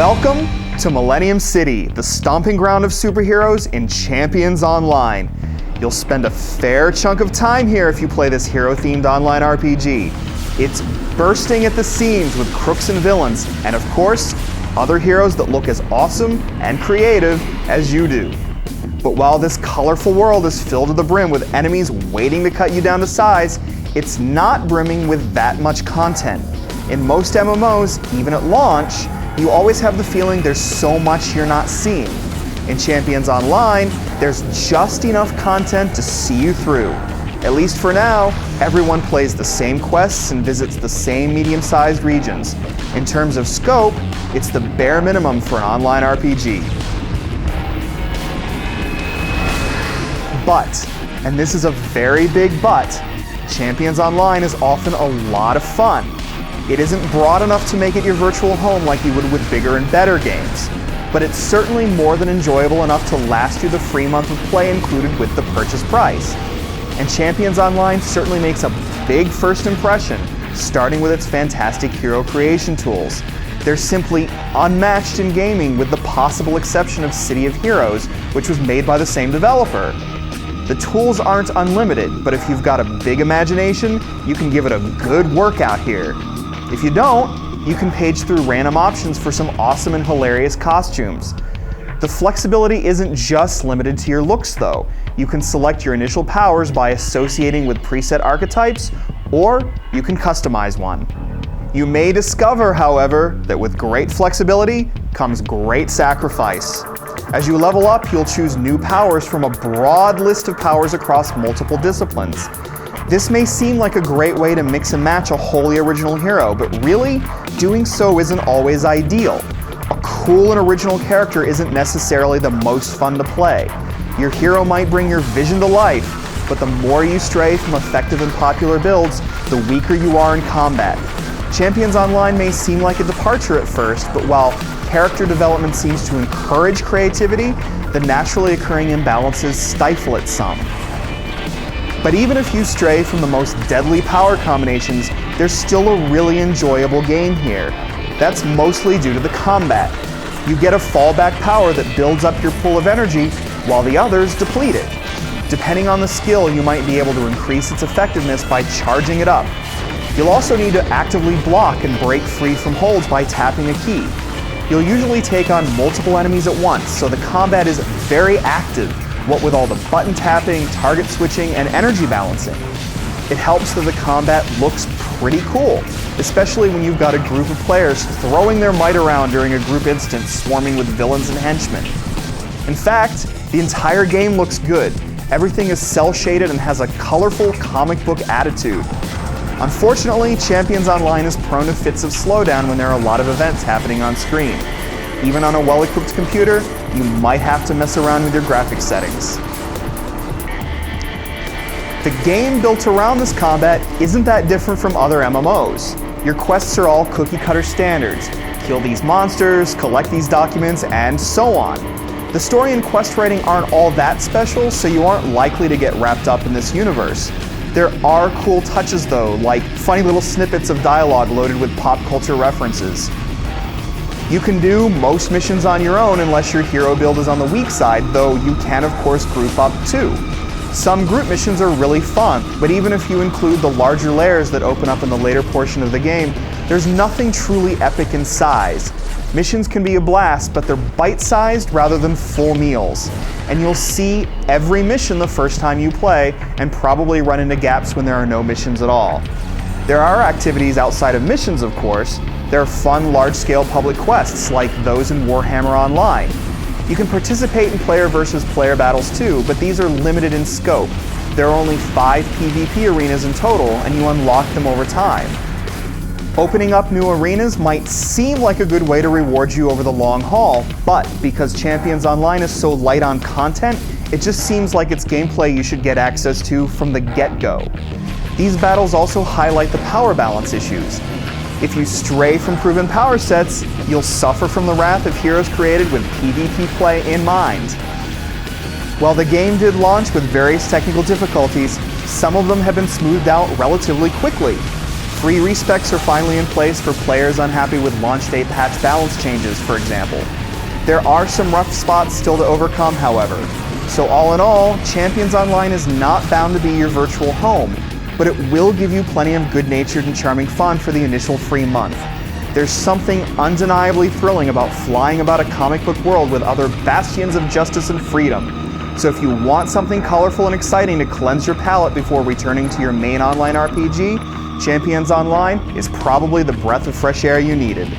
Welcome to Millennium City, the stomping ground of superheroes in Champions Online. You'll spend a fair chunk of time here if you play this hero-themed online RPG. It's bursting at the seams with crooks and villains, and of course, other heroes that look as awesome and creative as you do. But while this colorful world is filled to the brim with enemies waiting to cut you down to size, it's not brimming with that much content. In most MMOs, even at launch, you always have the feeling there's so much you're not seeing. In Champions Online, there's just enough content to see you through. At least for now, everyone plays the same quests and visits the same medium-sized regions. In terms of scope, it's the bare minimum for an online RPG. But, and this is a very big but, Champions Online is often a lot of fun. It isn't broad enough to make it your virtual home like you would with bigger and better games, but it's certainly more than enjoyable enough to last you the free month of play included with the purchase price. And Champions Online certainly makes a big first impression, starting with its fantastic hero creation tools. They're simply unmatched in gaming with the possible exception of City of Heroes, which was made by the same developer. The tools aren't unlimited, but if you've got a big imagination, you can give it a good workout here. If you don't, you can page through random options for some awesome and hilarious costumes. The flexibility isn't just limited to your looks though. You can select your initial powers by associating with preset archetypes, or you can customize one. You may discover, however, that with great flexibility comes great sacrifice. As you level up, you'll choose new powers from a broad list of powers across multiple disciplines. This may seem like a great way to mix and match a wholly original hero, but really, doing so isn't always ideal. A cool and original character isn't necessarily the most fun to play. Your hero might bring your vision to life, but the more you stray from effective and popular builds, the weaker you are in combat. Champions Online may seem like a departure at first, but while character development seems to encourage creativity, the naturally occurring imbalances stifle it some. But even if you stray from the most deadly power combinations, there's still a really enjoyable game here. That's mostly due to the combat. You get a fallback power that builds up your pool of energy, while the others deplete it. Depending on the skill, you might be able to increase its effectiveness by charging it up. You'll also need to actively block and break free from holds by tapping a key. You'll usually take on multiple enemies at once, so the combat is very active, what with all the button tapping, target switching, and energy balancing. It helps that the combat looks pretty cool, especially when you've got a group of players throwing their might around during a group instance swarming with villains and henchmen. In fact, the entire game looks good. Everything is cel-shaded and has a colorful comic book attitude. Unfortunately, Champions Online is prone to fits of slowdown when there are a lot of events happening on screen. Even on a well-equipped computer, you might have to mess around with your graphics settings. The game built around this combat isn't that different from other MMOs. Your quests are all cookie-cutter standards. Kill these monsters, collect these documents, and so on. The story and quest writing aren't all that special, so you aren't likely to get wrapped up in this universe. There are cool touches though, like funny little snippets of dialogue loaded with pop culture references. You can do most missions on your own unless your hero build is on the weak side, though you can of course group up too. Some group missions are really fun, but even if you include the larger layers that open up in the later portion of the game, there's nothing truly epic in size. Missions can be a blast, but they're bite-sized rather than full meals. And you'll see every mission the first time you play, and probably run into gaps when there are no missions at all. There are activities outside of missions, of course. There are fun, large-scale public quests, like those in Warhammer Online. You can participate in player versus player battles too, but these are limited in scope. There are only 5 PvP arenas in total, and you unlock them over time. Opening up new arenas might seem like a good way to reward you over the long haul, but because Champions Online is so light on content, it just seems like it's gameplay you should get access to from the get-go. These battles also highlight the power balance issues. If you stray from proven power sets, you'll suffer from the wrath of heroes created with PvP play in mind. While the game did launch with various technical difficulties, some of them have been smoothed out relatively quickly. Free respecs are finally in place for players unhappy with launch date patch balance changes, for example. There are some rough spots still to overcome, however. So all in all, Champions Online is not bound to be your virtual home, but it will give you plenty of good-natured and charming fun for the initial free month. There's something undeniably thrilling about flying about a comic book world with other bastions of justice and freedom. So if you want something colorful and exciting to cleanse your palate before returning to your main online RPG, Champions Online is probably the breath of fresh air you needed.